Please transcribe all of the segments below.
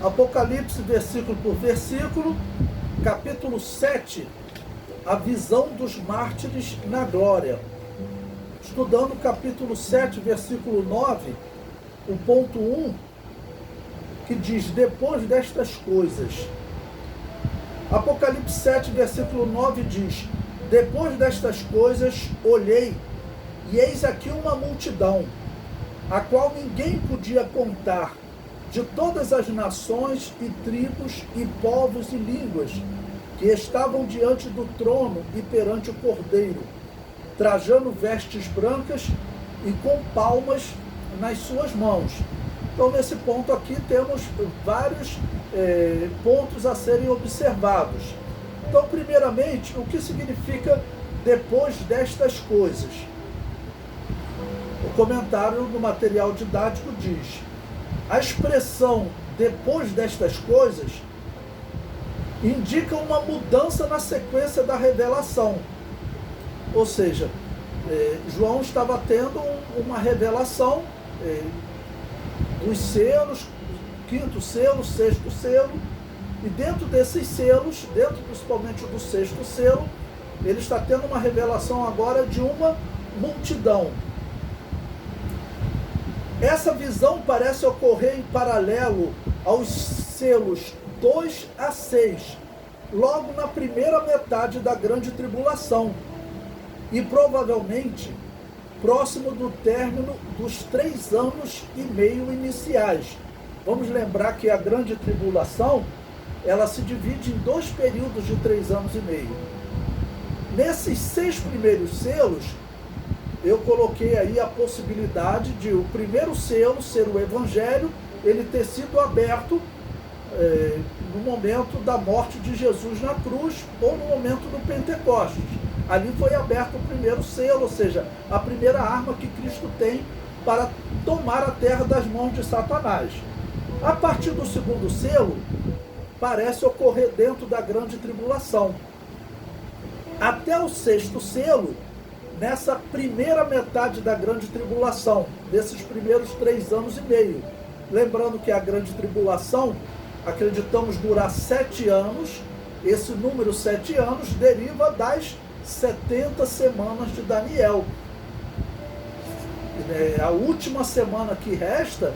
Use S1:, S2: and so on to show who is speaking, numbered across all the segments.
S1: Apocalipse, versículo por versículo, capítulo 7, a visão dos mártires na glória. Estudando o capítulo 7, versículo 9, o ponto 1, que diz: depois destas coisas. Apocalipse 7, versículo 9 diz: depois destas coisas olhei, e eis aqui uma multidão, a qual ninguém podia contar, de todas as nações e tribos e povos e línguas, que estavam diante do trono e perante o Cordeiro, trajando vestes brancas e com palmas nas suas mãos. Então, nesse ponto aqui, temos vários pontos a serem observados. Então, primeiramente, o que significa depois destas coisas? O comentário no material didático diz: a expressão depois destas coisas indica uma mudança na sequência da revelação. Ou seja, João estava tendo uma revelação dos selos, quinto selo, sexto selo, e dentro desses selos, dentro principalmente do sexto selo, ele está tendo uma revelação agora de uma multidão. Essa visão parece ocorrer em paralelo aos selos 2 a 6, logo na primeira metade da grande tribulação, e provavelmente próximo do término dos 3 anos e meio iniciais. Vamos lembrar que a grande tribulação, ela se divide em 2 períodos de 3 anos e meio. Nesses 6 primeiros selos, eu coloquei aí a possibilidade de o primeiro selo ser o Evangelho, ele ter sido aberto no momento da morte de Jesus na cruz ou no momento do Pentecostes. Ali foi aberto o primeiro selo, ou seja, a primeira arma que Cristo tem para tomar a terra das mãos de Satanás. A partir do segundo selo, parece ocorrer dentro da grande tribulação. Até o sexto selo, nessa primeira metade da grande tribulação, desses primeiros 3 anos e meio. Lembrando que a grande tribulação, acreditamos durar 7 anos, esse número 7 anos deriva das 70 semanas de Daniel. A última semana que resta,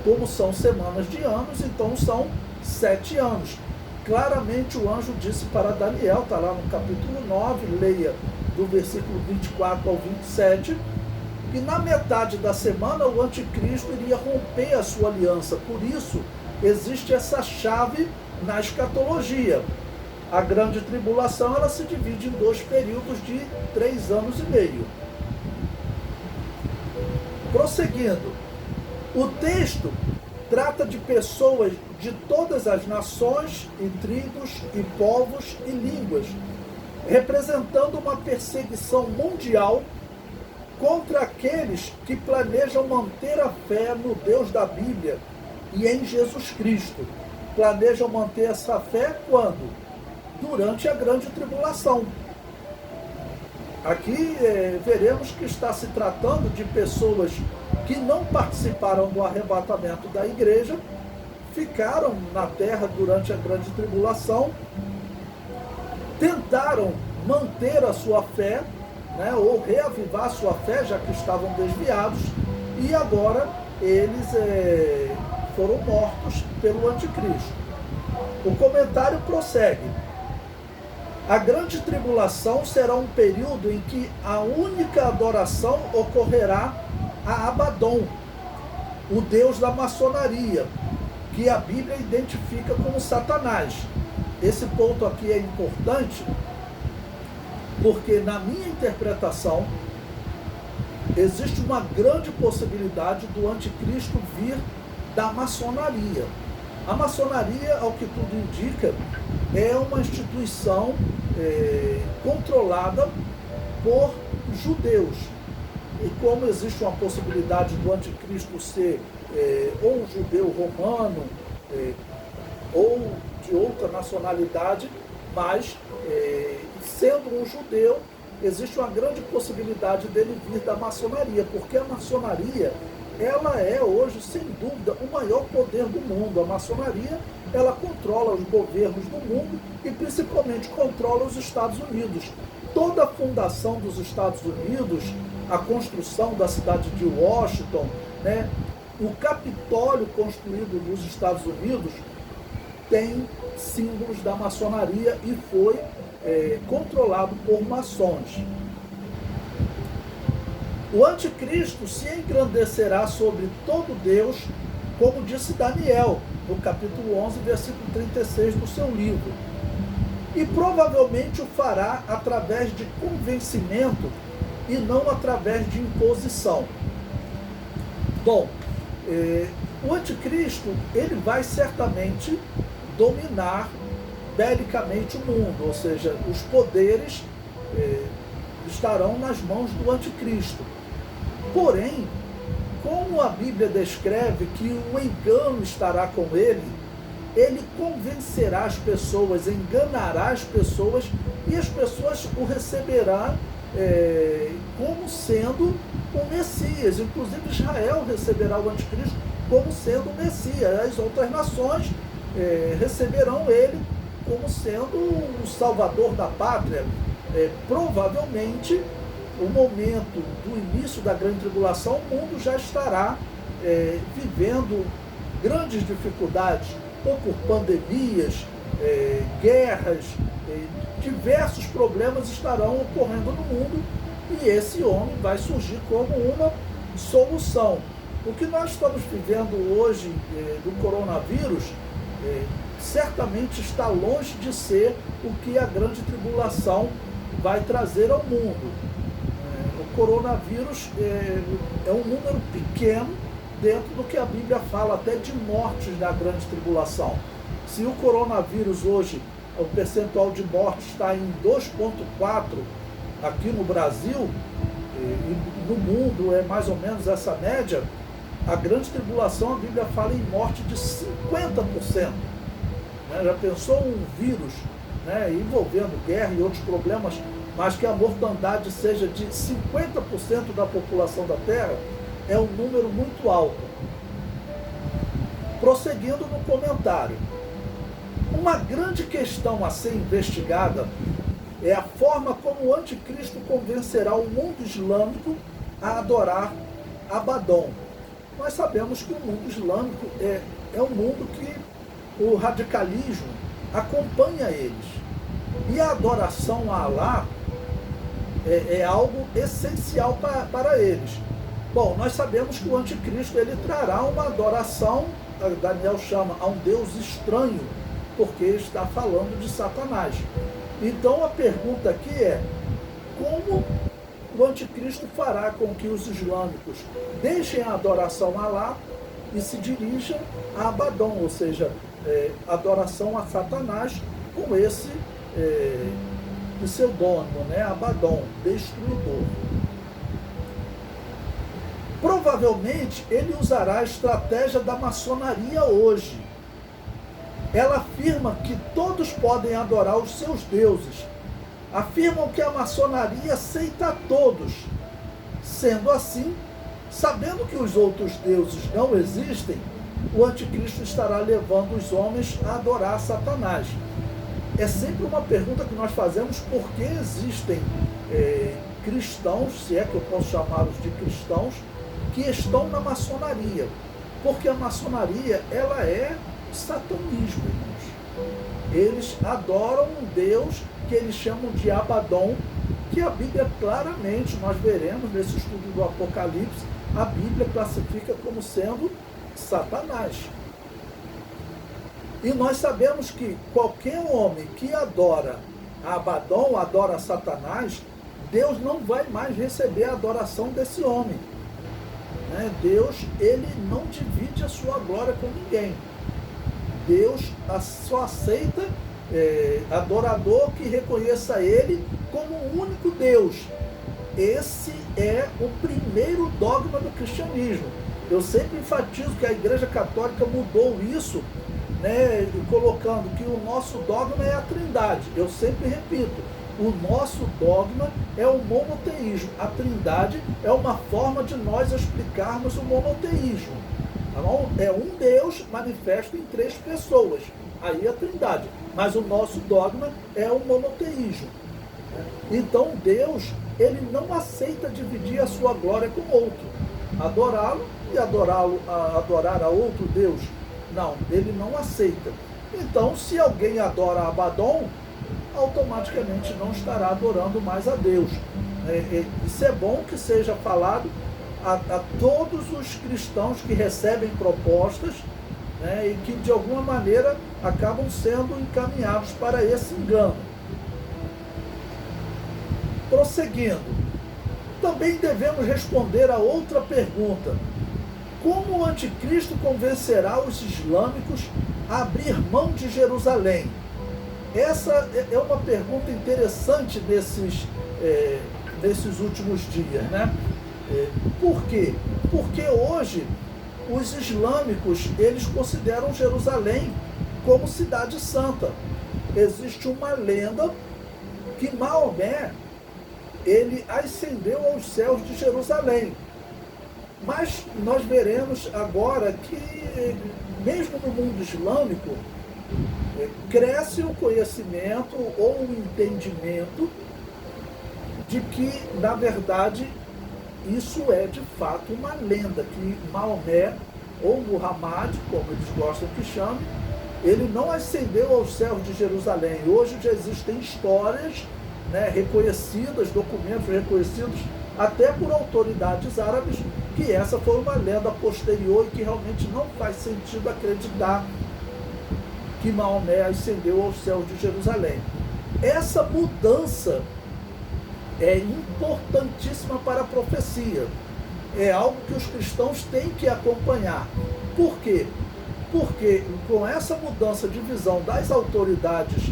S1: como são semanas de anos, então são 7 anos. Claramente o anjo disse para Daniel, está lá no capítulo 9, leia do versículo 24 ao 27, que na metade da semana o anticristo iria romper a sua aliança. Por isso, existe essa chave na escatologia. A grande tribulação, ela se divide em 2 períodos de 3 anos e meio. Prosseguindo, o texto trata de pessoas de todas as nações, e tribos, e povos, e línguas, representando uma perseguição mundial contra aqueles que planejam manter a fé no Deus da Bíblia e em Jesus Cristo. Planejam manter essa fé quando? Durante a grande tribulação. Aqui veremos que está se tratando de pessoas que não participaram do arrebatamento da igreja, ficaram na terra durante a grande tribulação, tentaram manter a sua fé, ou reavivar a sua fé, já que estavam desviados, e agora eles foram mortos pelo anticristo. O comentário prossegue. A grande tribulação será um período em que a única adoração ocorrerá a Abaddon, o deus da maçonaria, que a Bíblia identifica como Satanás. Esse ponto aqui é importante porque, na minha interpretação, existe uma grande possibilidade do anticristo vir da maçonaria. A maçonaria, ao que tudo indica, é uma instituição controlada por judeus. E como existe uma possibilidade do anticristo ser ou um judeu romano, ou de outra nacionalidade, mas sendo um judeu, existe uma grande possibilidade dele vir da maçonaria, porque a maçonaria ela é hoje, sem dúvida, o maior poder do mundo. A maçonaria, ela controla os governos do mundo e principalmente controla os Estados Unidos. Toda a fundação dos Estados Unidos, a construção da cidade de Washington, né, o Capitólio construído nos Estados Unidos tem símbolos da maçonaria e foi controlado por maçons. O anticristo se engrandecerá sobre todo Deus, como disse Daniel, no capítulo 11, versículo 36 do seu livro. E provavelmente o fará através de convencimento e não através de imposição. Bom, o anticristo, ele vai certamente dominar belicamente o mundo, ou seja, os poderes estarão nas mãos do anticristo. Porém, como a Bíblia descreve que o engano estará com ele, ele convencerá as pessoas, enganará as pessoas e as pessoas o receberão como sendo o Messias. Inclusive Israel receberá o anticristo como sendo o Messias. As outras nações receberão ele como sendo o salvador da pátria. Provavelmente, o momento do início da grande tribulação, o mundo já estará vivendo grandes dificuldades, ou por pandemias, guerras, diversos problemas estarão ocorrendo no mundo, e esse homem vai surgir como uma solução. O que nós estamos vivendo hoje do coronavírus, certamente está longe de ser o que a grande tribulação vai trazer ao mundo. O coronavírus é um número pequeno dentro do que a Bíblia fala até de mortes da grande tribulação. Se o coronavírus hoje, o percentual de mortes está em 2,4 aqui no Brasil, e no mundo é mais ou menos essa média, a grande tribulação, a Bíblia fala em morte de 50%. Já pensou um vírus envolvendo guerra e outros problemas, mas que a mortandade seja de 50% da população da Terra? É um número muito alto. Prosseguindo no comentário, uma grande questão a ser investigada é a forma como o anticristo convencerá o mundo islâmico a adorar Abaddon. Nós sabemos que o mundo islâmico é um mundo que o radicalismo acompanha eles. E a adoração a Alá é algo essencial para eles. Bom, nós sabemos que o anticristo ele trará uma adoração, Daniel chama, a um Deus estranho, porque está falando de Satanás. Então a pergunta aqui é, como o anticristo fará com que os islâmicos deixem a adoração a Alá e se dirijam a Abaddon, ou seja, adoração a Satanás, com esse pseudônimo, Abaddon, destruidor. Provavelmente ele usará a estratégia da maçonaria hoje. Ela afirma que todos podem adorar os seus deuses. Afirmam que a maçonaria aceita a todos. Sendo assim, sabendo que os outros deuses não existem, o anticristo estará levando os homens a adorar Satanás. É sempre uma pergunta que nós fazemos: por que existem cristãos, se é que eu posso chamá-los de cristãos, que estão na maçonaria? Porque a maçonaria, ela é satanismo, irmãos. Eles adoram um Deus que eles chamam de Abaddon, que a Bíblia claramente, nós veremos nesse estudo do Apocalipse, a Bíblia classifica como sendo Satanás. E nós sabemos que qualquer homem que adora Abaddon, adora Satanás, Deus não vai mais receber a adoração desse homem. Deus, ele não divide a sua glória com ninguém. Deus só aceita adorador que reconheça ele como o único Deus. Esse é o primeiro dogma do cristianismo. Eu sempre enfatizo que a Igreja Católica mudou isso, colocando que o nosso dogma é a Trindade. Eu sempre repito, O nosso dogma é o monoteísmo. A Trindade é uma forma de nós explicarmos o monoteísmo. Tá bom? É um Deus manifesto em 3 pessoas. Aí é a Trindade. Mas o nosso dogma é o monoteísmo. Então Deus, ele não aceita dividir a sua glória com outro. Adorá-lo e adorar a outro Deus. Não, ele não aceita. Então, se alguém adora Abaddon, automaticamente não estará adorando mais a Deus. Isso é bom que seja falado a todos os cristãos que recebem propostas, né, e que de alguma maneira acabam sendo encaminhados para esse engano. Prosseguindo, também devemos responder a outra pergunta: como o anticristo convencerá os islâmicos a abrir mão de Jerusalém? Essa é uma pergunta interessante nesses últimos dias, né? Por quê? Porque hoje os islâmicos, eles consideram Jerusalém como cidade santa. Existe uma lenda que Maomé, ele ascendeu aos céus de Jerusalém. Mas nós veremos agora que, mesmo no mundo islâmico, cresce o conhecimento ou o entendimento de que, na verdade, isso é de fato uma lenda, que Maomé, ou Muhammad, como eles gostam que chamem, ele não ascendeu aos céus de Jerusalém. Hoje já existem histórias, né, reconhecidas, documentos reconhecidos até por autoridades árabes, que essa foi uma lenda posterior e que realmente não faz sentido acreditar que Maomé ascendeu aos céus de Jerusalém. Essa mudança é importantíssima para a profecia. É algo que os cristãos têm que acompanhar. Por quê? Porque com essa mudança de visão das autoridades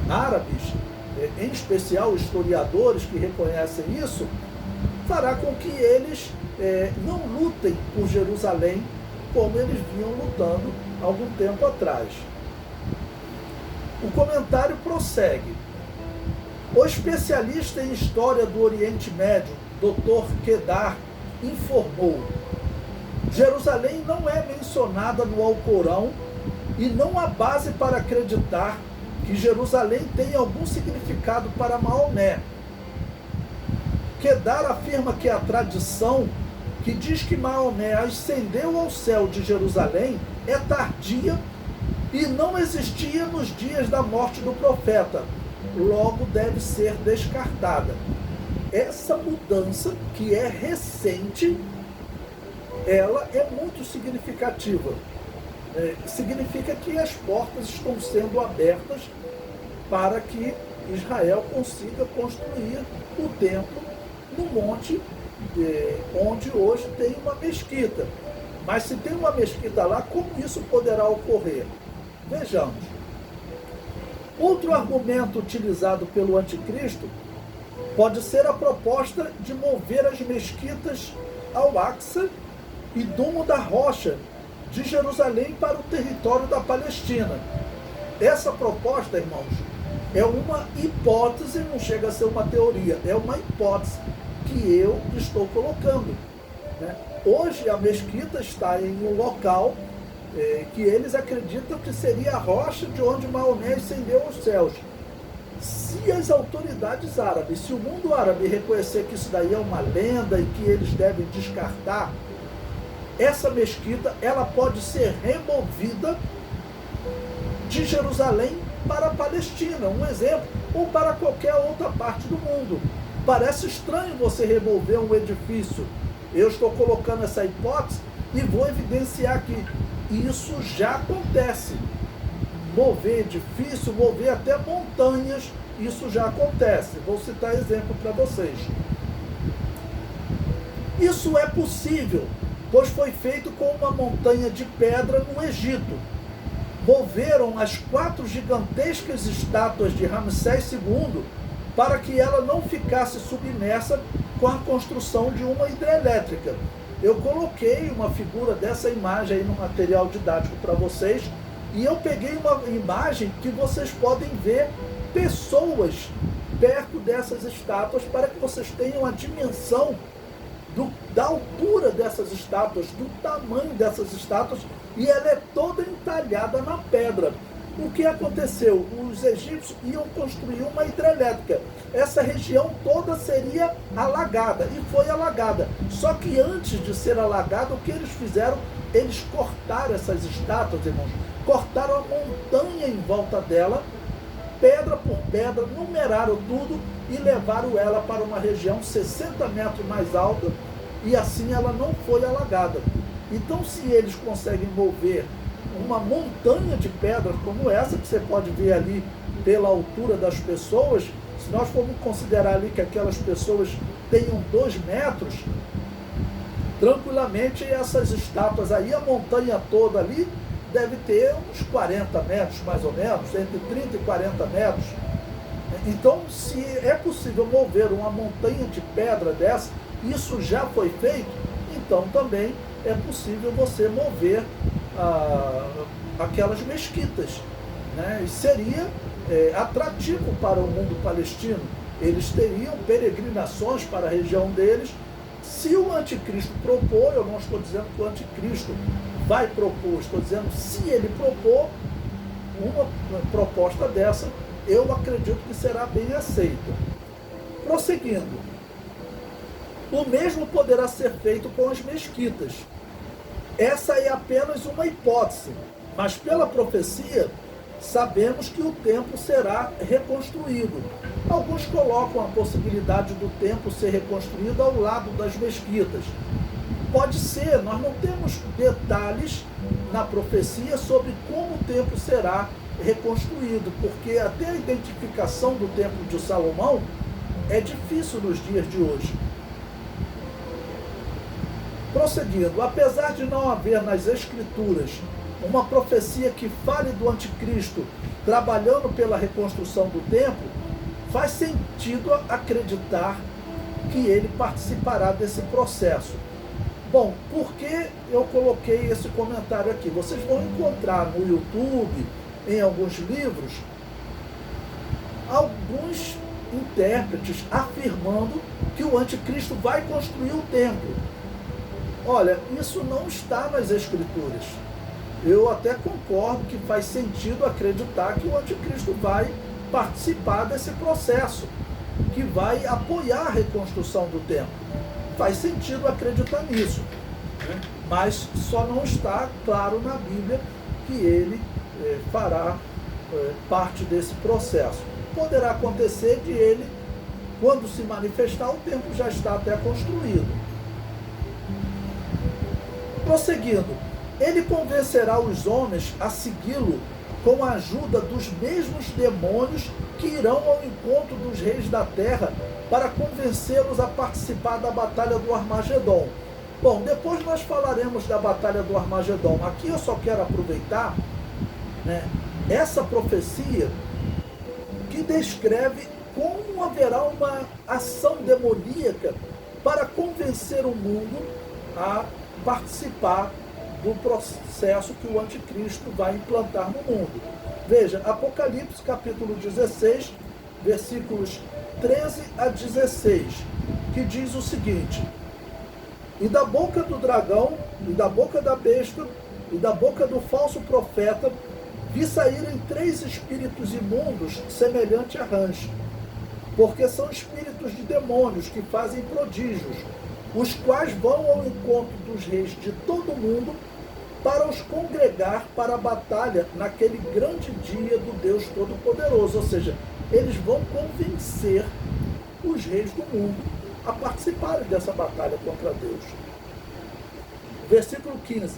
S1: árabes, em especial historiadores que reconhecem isso, fará com que eles não lutem por Jerusalém como eles vinham lutando há algum tempo atrás. O comentário prossegue. O especialista em história do Oriente Médio, Dr. Kedar, informou: Jerusalém não é mencionada no Alcorão e não há base para acreditar que Jerusalém tem algum significado para Maomé. Kedar afirma que a tradição que diz que Maomé ascendeu ao céu de Jerusalém é tardia e não existia nos dias da morte do profeta, logo deve ser descartada. Essa mudança, que é recente, ela é muito significativa. Significa que as portas estão sendo abertas para que Israel consiga construir o templo no monte onde hoje tem uma mesquita. Mas se tem uma mesquita lá, como isso poderá ocorrer? Vejamos. Outro argumento utilizado pelo anticristo pode ser a proposta de mover as mesquitas Al-Aqsa e Domo da Rocha de Jerusalém para o território da Palestina. Essa proposta, irmãos, é uma hipótese, não chega a ser uma teoria, é uma hipótese que eu estou colocando, né? Hoje a mesquita está em um local que eles acreditam que seria a rocha de onde Maomé ascendeu aos céus. Se as autoridades árabes, se o mundo árabe reconhecer que isso daí é uma lenda e que eles devem descartar, essa mesquita, ela pode ser removida de Jerusalém para a Palestina, um exemplo, ou para qualquer outra parte do mundo. Parece estranho você remover um edifício. Eu estou colocando essa hipótese e vou evidenciar que isso já acontece. Mover edifício, mover até montanhas, isso já acontece. Vou citar exemplo para vocês. Isso é possível, pois foi feito com uma montanha de pedra no Egito. Moveram as 4 gigantescas estátuas de Ramsés II para que ela não ficasse submersa com a construção de uma hidrelétrica. Eu coloquei uma figura dessa imagem aí no material didático para vocês, e eu peguei uma imagem que vocês podem ver pessoas perto dessas estátuas, para que vocês tenham a dimensão da altura dessas estátuas, do tamanho dessas estátuas, e ela é toda entalhada na pedra. O que aconteceu? Os egípcios iam construir uma hidrelétrica. Essa região toda seria alagada, e foi alagada. Só que antes de ser alagada, o que eles fizeram? Eles cortaram essas estátuas, irmãos. Cortaram a montanha em volta dela, pedra por pedra, numeraram tudo e levaram ela para uma região 60 metros mais alta, e assim ela não foi alagada. Então, se eles conseguem mover uma montanha de pedras como essa, que você pode ver ali pela altura das pessoas, se nós formos considerar ali que aquelas pessoas tenham 2 metros, tranquilamente essas estátuas aí, a montanha toda ali, deve ter uns 40 metros, mais ou menos, entre 30 e 40 metros. Então, se é possível mover uma montanha de pedra dessa, isso já foi feito, então também é possível você mover aquelas mesquitas, né? E seria atrativo para o mundo palestino. Eles teriam peregrinações para a região deles. Se o anticristo propor, eu não estou dizendo que o anticristo vai propor, estou dizendo se ele propor uma proposta dessa, eu acredito que será bem aceita. Prosseguindo, o mesmo poderá ser feito com as mesquitas. Essa é apenas uma hipótese, mas pela profecia sabemos que o templo será reconstruído. Alguns colocam a possibilidade do templo ser reconstruído ao lado das mesquitas. Pode ser, nós não temos detalhes na profecia sobre como o templo será reconstruído, porque até a identificação do templo de Salomão é difícil nos dias de hoje. Prosseguindo, apesar de não haver nas Escrituras uma profecia que fale do anticristo trabalhando pela reconstrução do templo, faz sentido acreditar que ele participará desse processo. Bom, por que eu coloquei esse comentário aqui? Vocês vão encontrar no YouTube, em alguns livros, alguns intérpretes afirmando que o anticristo vai construir o templo. Olha, isso não está nas Escrituras. Eu até concordo que faz sentido acreditar que o anticristo vai participar desse processo, que vai apoiar a reconstrução do templo. Faz sentido acreditar nisso, né? Mas só não está claro na Bíblia que ele fará parte desse processo. Poderá acontecer de ele, quando se manifestar, o templo já está até construído. Prosseguindo, ele convencerá os homens a segui-lo com a ajuda dos mesmos demônios que irão ao encontro dos reis da terra para convencê-los a participar da batalha do Armagedon. Bom, depois nós falaremos da batalha do Armagedon. Aqui eu só quero aproveitar, né, essa profecia que descreve como haverá uma ação demoníaca para convencer o mundo a participar do processo que o anticristo vai implantar no mundo. Veja, Apocalipse capítulo 16, versículos 13 a 16, que diz o seguinte: e da boca do dragão, e da boca da besta, e da boca do falso profeta, vi saírem 3 espíritos imundos, semelhante a rãs, porque são espíritos de demônios que fazem prodígios, os quais vão ao encontro dos reis de todo o mundo para os congregar para a batalha naquele grande dia do Deus Todo-Poderoso. Ou seja, eles vão convencer os reis do mundo a participarem dessa batalha contra Deus. Versículo 15.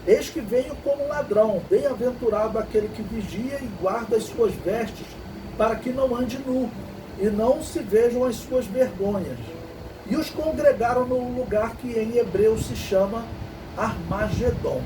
S1: Eis que venho como ladrão, bem-aventurado aquele que vigia e guarda as suas vestes, para que não ande nu, e não se vejam as suas vergonhas. E os congregaram no lugar que em hebreu se chama Armagedon.